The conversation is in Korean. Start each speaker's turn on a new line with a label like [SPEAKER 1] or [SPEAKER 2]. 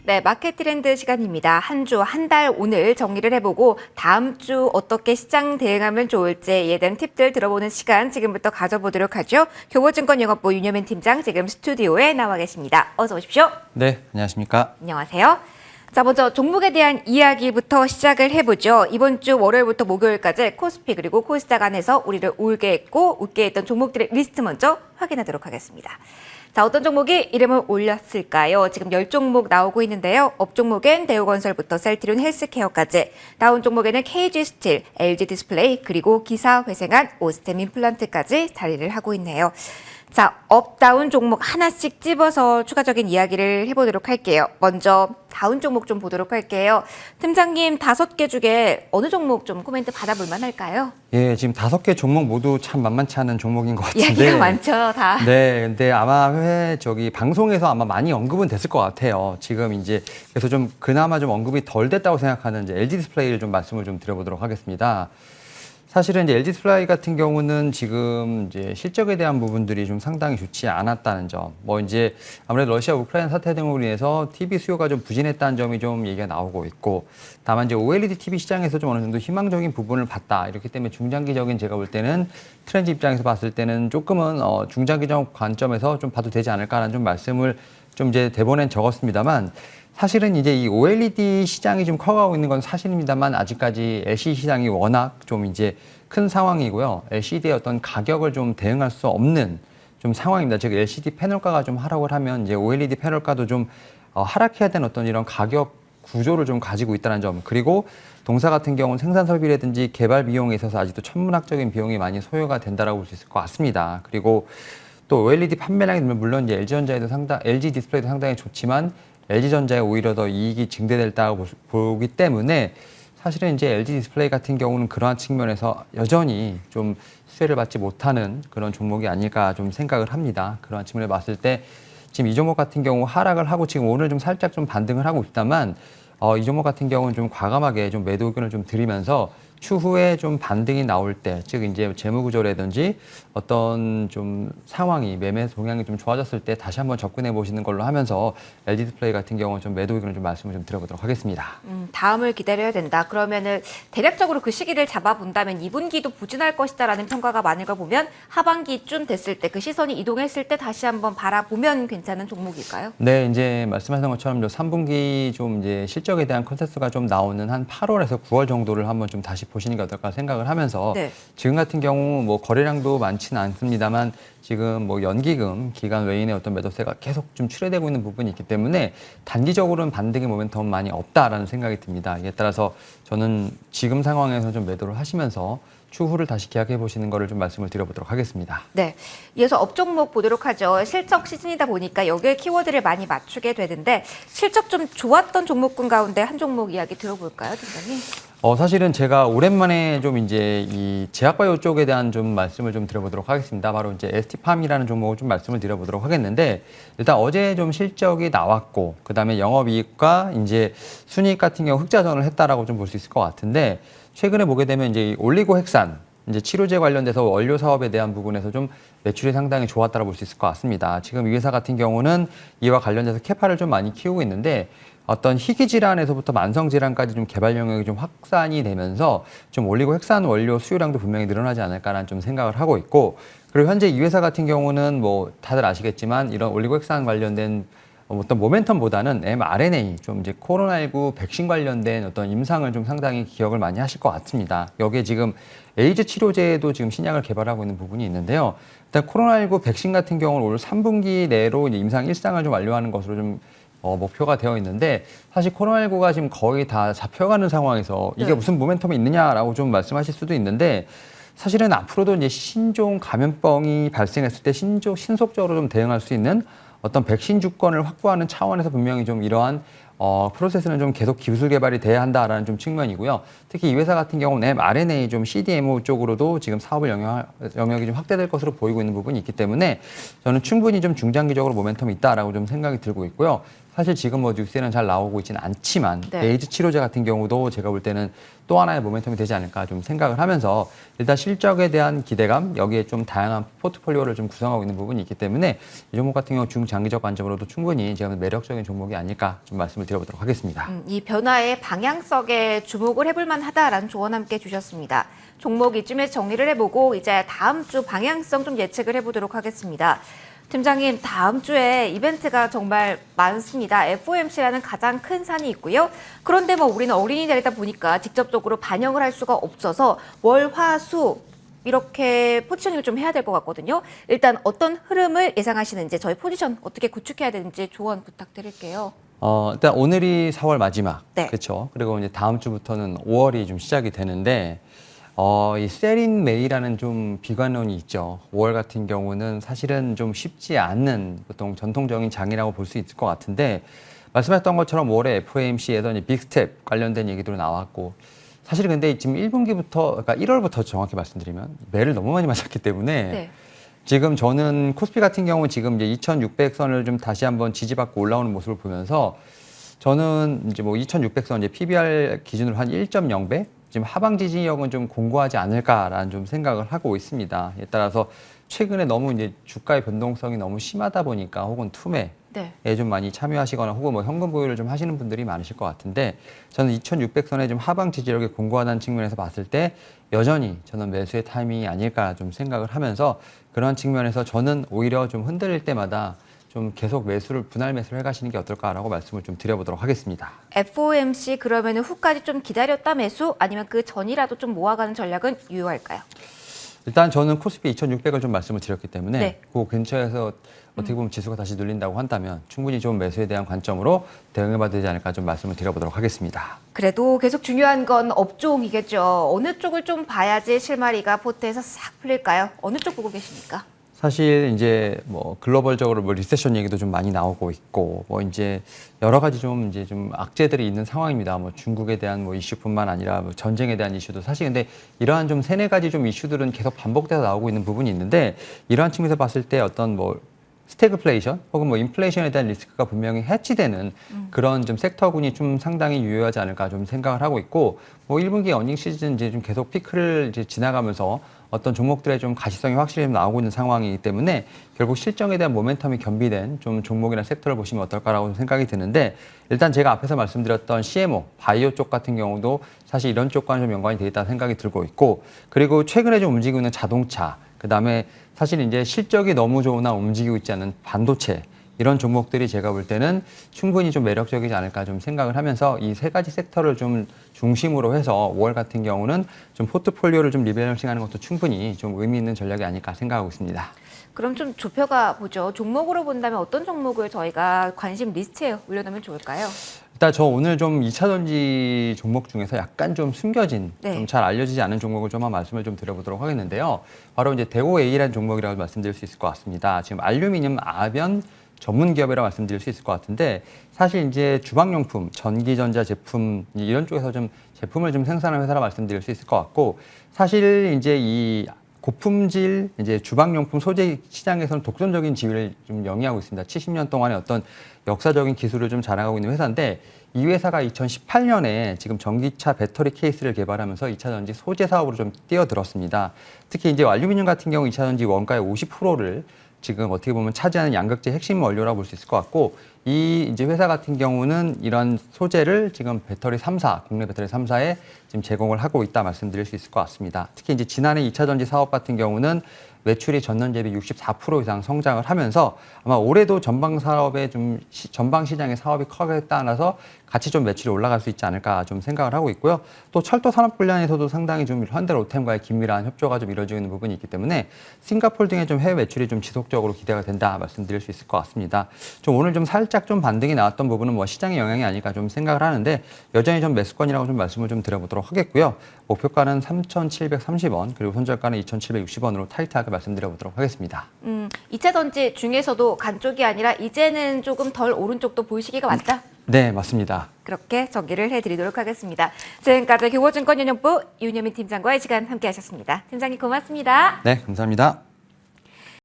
[SPEAKER 1] 네, 마켓 트렌드 시간입니다. 한 주, 한 달 오늘 정리를 해보고 다음 주 어떻게 시장 대응하면 좋을지에 대한 팁들 들어보는 시간 지금부터 가져보도록 하죠. 교보증권 영업부 윤여민 팀장 지금 스튜디오에 나와 계십니다. 어서 오십시오.
[SPEAKER 2] 네, 안녕하십니까.
[SPEAKER 1] 안녕하세요. 자, 먼저 종목에 대한 이야기부터 시작을 해보죠. 이번 주 월요일부터 목요일까지 코스피 그리고 코스닥 안에서 우리를 울게 했고 웃게 했던 종목들의 리스트 먼저 확인하도록 하겠습니다. 자, 어떤 종목이 이름을 올렸을까요? 지금 10종목 나오고 있는데요. 업 종목엔 대우건설부터 셀트리온 헬스케어까지, 다운 종목에는 KG스틸, LG디스플레이, 그리고 기사회생한 오스템 임플란트까지 자리를 하고 있네요. 자, 업다운 종목 하나씩 찝어서 추가적인 이야기를 해보도록 할게요. 먼저 다운 종목 좀 보도록 할게요. 팀장님, 5개 중에 어느 종목 좀 코멘트 받아볼 만할까요?
[SPEAKER 2] 예, 지금 5개 종목 모두 참 만만치 않은 종목인 것 같은데.
[SPEAKER 1] 이야기가 많죠, 다.
[SPEAKER 2] 네, 근데 아마 방송에서 아마 많이 언급은 됐을 것 같아요. 지금 이제 그래서 좀 그나마 좀 언급이 덜 됐다고 생각하는 이제 LG 디스플레이를 좀 말씀을 좀 드려보도록 하겠습니다. 사실은 이제 LG 디스플레이 같은 경우는 지금 이제 실적에 대한 부분들이 좀 상당히 좋지 않았다는 점. 뭐 이제 아무래도 러시아 우크라이나 사태 등으로 인해서 TV 수요가 좀 부진했다는 점이 좀 얘기가 나오고 있고, 다만 이제 OLED TV 시장에서 좀 어느 정도 희망적인 부분을 봤다. 이렇기 때문에 중장기적인 제가 볼 때는 트렌드 입장에서 봤을 때는 조금은 중장기적 관점에서 좀 봐도 되지 않을까라는 좀 말씀을 좀 이제 대본엔 적었습니다만, 사실은 이제 이 OLED 시장이 좀 커가고 있는 건 사실입니다만 아직까지 LCD 시장이 워낙 좀 이제 큰 상황이고요. LCD의 어떤 가격을 좀 대응할 수 없는 좀 상황입니다. 즉 LCD 패널가가 좀 하락을 하면 이제 OLED 패널가도 좀 하락해야 되는 어떤 이런 가격 구조를 좀 가지고 있다는 점. 그리고 동사 같은 경우는 생산 설비라든지 개발 비용에 있어서 아직도 천문학적인 비용이 많이 소요가 된다라고 볼 수 있을 것 같습니다. 그리고 또 OLED 판매량이 되면 물론 이제 LG 디스플레이도 상당히 좋지만 LG전자에 오히려 더 이익이 증대될다고 보기 때문에 사실은 이제 LG 디스플레이 같은 경우는 그러한 측면에서 여전히 좀 수혜를 받지 못하는 그런 종목이 아닐까 좀 생각을 합니다. 그러한 측면을 봤을 때 지금 이 종목 같은 경우 하락을 하고 지금 오늘 좀 살짝 좀 반등을 하고 있다만 이 종목 같은 경우는 좀 과감하게 좀 매도 의견을 좀 드리면서 추후에 좀 반등이 나올 때, 즉 이제 재무구조라든지 어떤 좀 상황이 매매 동향이 좀 좋아졌을 때 다시 한번 접근해 보시는 걸로 하면서 LG 디스플레이 같은 경우는 좀 매도 의견을 좀 말씀을 좀 드려보도록 하겠습니다.
[SPEAKER 1] 다음을 기다려야 된다. 그러면은 대략적으로 그 시기를 잡아본다면 2분기도 부진할 것이다라는 평가가 많은 걸 보면 하반기쯤 됐을 때 그 시선이 이동했을 때 다시 한번 바라보면 괜찮은 종목일까요?
[SPEAKER 2] 네, 이제 말씀하신 것처럼 3분기 좀 이제 실적에 대한 컨센서스가 좀 나오는 한 8월에서 9월 정도를 한번 좀 다시 보시는 게 어떨까 생각을 하면서
[SPEAKER 1] 네.
[SPEAKER 2] 지금 같은 경우 뭐 거래량도 많지는 않습니다만 지금 뭐 연기금 기간 외인의 어떤 매도세가 계속 좀 출회되고 있는 부분이 있기 때문에 단기적으로는 반등의 모멘텀은 많이 없다라는 생각이 듭니다. 이에 따라서 저는 지금 상황에서 좀 매도를 하시면서 추후를 다시 기약해 보시는 거를 좀 말씀을 드려보도록 하겠습니다.
[SPEAKER 1] 네, 이어서 업종목 보도록 하죠. 실적 시즌이다 보니까 여기에 키워드를 많이 맞추게 되는데 실적 좀 좋았던 종목군 가운데 한 종목 이야기 들어볼까요, 팀장님?
[SPEAKER 2] 사실은 제가 오랜만에 좀 이제 이 제약바이오 쪽에 대한 좀 말씀을 좀 드려보도록 하겠습니다. 바로 이제 ST팜이라는 종목을 좀 말씀을 드려보도록 하겠는데, 일단 어제 좀 실적이 나왔고, 그 다음에 영업이익과 이제 순이익 같은 경우 흑자전을 했다라고 좀 볼 수 있을 것 같은데, 최근에 보게 되면 이제 올리고핵산, 이제 치료제 관련돼서 원료 사업에 대한 부분에서 좀 매출이 상당히 좋았다고 볼 수 있을 것 같습니다. 지금 이 회사 같은 경우는 이와 관련돼서 캐파를 좀 많이 키우고 있는데, 어떤 희귀 질환에서부터 만성 질환까지 좀 개발 영역이 좀 확산이 되면서 좀 올리고핵산 원료 수요량도 분명히 늘어나지 않을까라는 좀 생각을 하고 있고, 그리고 현재 이 회사 같은 경우는 뭐 다들 아시겠지만 이런 올리고핵산 관련된 어떤 모멘텀보다는 mRNA 좀 이제 코로나19 백신 관련된 어떤 임상을 좀 상당히 기억을 많이 하실 것 같습니다. 여기에 지금 에이즈 치료제도 지금 신약을 개발하고 있는 부분이 있는데요. 일단 코로나19 백신 같은 경우는 올 3분기 내로 이제 임상 1상을 좀 완료하는 것으로 좀 목표가 되어 있는데, 사실 코로나19가 지금 거의 다 잡혀가는 상황에서 이게 무슨 모멘텀이 있느냐라고 좀 말씀하실 수도 있는데, 사실은 앞으로도 이제 신종 감염병이 발생했을 때 신속적으로 좀 대응할 수 있는 어떤 백신 주권을 확보하는 차원에서 분명히 좀 이러한 프로세스는 좀 계속 기술 개발이 돼야 한다라는 좀 측면이고요. 특히 이 회사 같은 경우는 mRNA 좀 CDMO 쪽으로도 지금 사업을 영역이 좀 확대될 것으로 보이고 있는 부분이 있기 때문에 저는 충분히 좀 중장기적으로 모멘텀이 있다라고 좀 생각이 들고 있고요. 사실 지금 뭐 뉴스에는 잘 나오고 있지는 않지만 에이즈 치료제 같은 경우도 제가 볼 때는 또 하나의 모멘텀이 되지 않을까 좀 생각을 하면서 일단 실적에 대한 기대감, 여기에 좀 다양한 포트폴리오를 좀 구성하고 있는 부분이 있기 때문에 이 종목 같은 경우 중장기적 관점으로도 충분히 제가 매력적인 종목이 아닐까 좀 말씀을 말씀을 드려보도록 하겠습니다.
[SPEAKER 1] 이 변화의 방향성에 주목을 해볼 만하다라는 조언 함께 주셨습니다. 종목 이쯤에 정리를 해보고 이제 다음 주 방향성 좀 예측을 해보도록 하겠습니다. 팀장님, 다음 주에 이벤트가 정말 많습니다. FOMC라는 가장 큰 산이 있고요. 그런데 뭐 우리는 어린이날이다 보니까 직접적으로 반영을 할 수가 없어서 월, 화, 수 이렇게 포지셔닝을 좀 해야 될 것 같거든요. 일단 어떤 흐름을 예상하시는지 저희 포지션 어떻게 구축해야 되는지 조언 부탁드릴게요.
[SPEAKER 2] 일단 오늘이 4월 마지막,
[SPEAKER 1] 네.
[SPEAKER 2] 그렇죠. 그리고 이제 다음 주부터는 5월이 좀 시작이 되는데 이 셀인 메이라는 좀 비관론이 있죠. 5월 같은 경우는 사실은 좀 쉽지 않는 보통 전통적인 장이라고 볼 수 있을 것 같은데 말씀하셨던 것처럼 5월에 FOMC에서 빅스텝 관련된 얘기도 나왔고 사실 근데 지금 1분기부터 그러니까 1월부터 정확히 말씀드리면 매를 너무 많이 맞았기 때문에
[SPEAKER 1] 네.
[SPEAKER 2] 지금 저는 코스피 같은 경우 지금 이제 2,600선을 좀 다시 한번 지지받고 올라오는 모습을 보면서 저는 이제 뭐 2,600선 이제 PBR 기준으로 한 1.0배 지금 하방 지지력은 좀 공고하지 않을까라는 좀 생각을 하고 있습니다. 에 따라서 최근에 너무 이제 주가의 변동성이 너무 심하다 보니까 혹은 투매에
[SPEAKER 1] 네.
[SPEAKER 2] 좀 많이 참여하시거나 혹은 뭐 현금 보유를 좀 하시는 분들이 많으실 것 같은데 저는 2,600선의 좀 하방 지지력이 공고하다는 측면에서 봤을 때 여전히 저는 매수의 타이밍이 아닐까 좀 생각을 하면서 그런 측면에서 저는 오히려 좀 흔들릴 때마다 좀 계속 분할 매수를 해가시는 게 어떨까라고 말씀을 좀 드려보도록 하겠습니다.
[SPEAKER 1] FOMC 그러면 후까지 좀 기다렸다 매수 아니면 그 전이라도 좀 모아가는 전략은 유효할까요?
[SPEAKER 2] 일단 저는 코스피 2,600을 좀 말씀을 드렸기 때문에
[SPEAKER 1] 네.
[SPEAKER 2] 그 근처에서 어떻게 보면 지수가 다시 눌린다고 한다면 충분히 좀 매수에 대한 관점으로 대응해봐야 되지 않을까 좀 말씀을 드려보도록 하겠습니다.
[SPEAKER 1] 그래도 계속 중요한 건 업종이겠죠. 어느 쪽을 좀 봐야지 실마리가 포트에서 싹 풀릴까요? 어느 쪽 보고 계십니까?
[SPEAKER 2] 사실 이제 뭐 글로벌적으로 뭐 리세션 얘기도 좀 많이 나오고 있고 뭐 이제 여러 가지 좀 이제 좀 악재들이 있는 상황입니다. 뭐 중국에 대한 뭐 이슈뿐만 아니라 뭐 전쟁에 대한 이슈도 사실 근데 이러한 좀 세네 가지 좀 이슈들은 계속 반복돼서 나오고 있는 부분이 있는데 이러한 측면에서 봤을 때 어떤 뭐 스태그플레이션 혹은 뭐 인플레이션에 대한 리스크가 분명히 해치되는 그런 좀 섹터군이 좀 상당히 유효하지 않을까 좀 생각을 하고 있고 뭐 1분기 어닝 시즌 이제 좀 계속 피크를 이제 지나가면서 어떤 종목들의 좀 가시성이 확실히 나오고 있는 상황이기 때문에 결국 실적에 대한 모멘텀이 겸비된 좀 종목이나 섹터를 보시면 어떨까라고 생각이 드는데 일단 제가 앞에서 말씀드렸던 CMO, 바이오 쪽 같은 경우도 사실 이런 쪽과는 좀 연관이 되어 있다는 생각이 들고 있고 그리고 최근에 좀 움직이고 있는 자동차 그다음에 사실 이제 실적이 너무 좋으나 움직이고 있지 않은 반도체 이런 종목들이 제가 볼 때는 충분히 좀 매력적이지 않을까 좀 생각을 하면서 이 세 가지 섹터를 좀 중심으로 해서 5월 같은 경우는 좀 포트폴리오를 좀 리밸런싱하는 것도 충분히 좀 의미 있는 전략이 아닐까 생각하고 있습니다.
[SPEAKER 1] 그럼 좀 좁혀가 보죠. 종목으로 본다면 어떤 종목을 저희가 관심 리스트에 올려놓으면 좋을까요?
[SPEAKER 2] 일단 저 오늘 좀 2차 전지 종목 중에서 약간 좀 숨겨진,
[SPEAKER 1] 네.
[SPEAKER 2] 좀 잘 알려지지 않은 종목을 좀 말씀을 좀 드려보도록 하겠는데요. 바로 이제 대오A라는 종목이라고 말씀드릴 수 있을 것 같습니다. 지금 알루미늄 아변 전문 기업이라고 말씀드릴 수 있을 것 같은데 사실 이제 주방용품, 전기전자 제품 이런 쪽에서 좀 제품을 좀 생산하는 회사라 말씀드릴 수 있을 것 같고 사실 이제 이 고품질 이제 주방용품 소재 시장에서는 독점적인 지위를 좀 영위하고 있습니다. 70년 동안의 어떤 역사적인 기술을 좀 자랑하고 있는 회사인데 이 회사가 2018년에 지금 전기차 배터리 케이스를 개발하면서 2차 전지 소재 사업으로 좀 뛰어들었습니다. 특히 이제 알루미늄 같은 경우 2차 전지 원가의 50%를 지금 어떻게 보면 차지하는 양극재 핵심 원료라고 볼 수 있을 것 같고 이 이제 회사 같은 경우는 이런 소재를 지금 배터리 3사, 국내 배터리 3사에 지금 제공을 하고 있다 말씀드릴 수 있을 것 같습니다. 특히 이제 지난해 2차 전지 사업 같은 경우는 매출이 전년 대비 64% 이상 성장을 하면서 아마 올해도 전방 사업의 좀 전방 시장의 사업이 커에 따라서 같이 좀 매출이 올라갈 수 있지 않을까 좀 생각을 하고 있고요. 또 철도 산업 분야에서도 상당히 좀 현대로템과의 긴밀한 협조가 좀 이루어지고 있는 부분이 있기 때문에 싱가포르 등의 좀 해외 매출이 좀 지속적으로 기대가 된다 말씀드릴 수 있을 것 같습니다. 좀 오늘 좀 살짝 좀 반등이 나왔던 부분은 뭐 시장의 영향이 아닐까 좀 생각을 하는데 여전히 좀 매수권이라고 좀 말씀을 좀 드려보도록 하겠고요. 목표가는 3,730원 그리고 손절가는 2,760원으로 타이트하게 말씀드려보도록 하겠습니다.
[SPEAKER 1] 2차 전지 중에서도 간 쪽이 아니라 이제는 조금 덜 오른쪽도 볼 시기가 왔다?
[SPEAKER 2] 네, 맞습니다.
[SPEAKER 1] 그렇게 정리를 해드리도록 하겠습니다. 지금까지 교보증권연령부 윤여민 팀장과의 시간 함께 하셨습니다. 팀장님 고맙습니다.
[SPEAKER 2] 네, 감사합니다.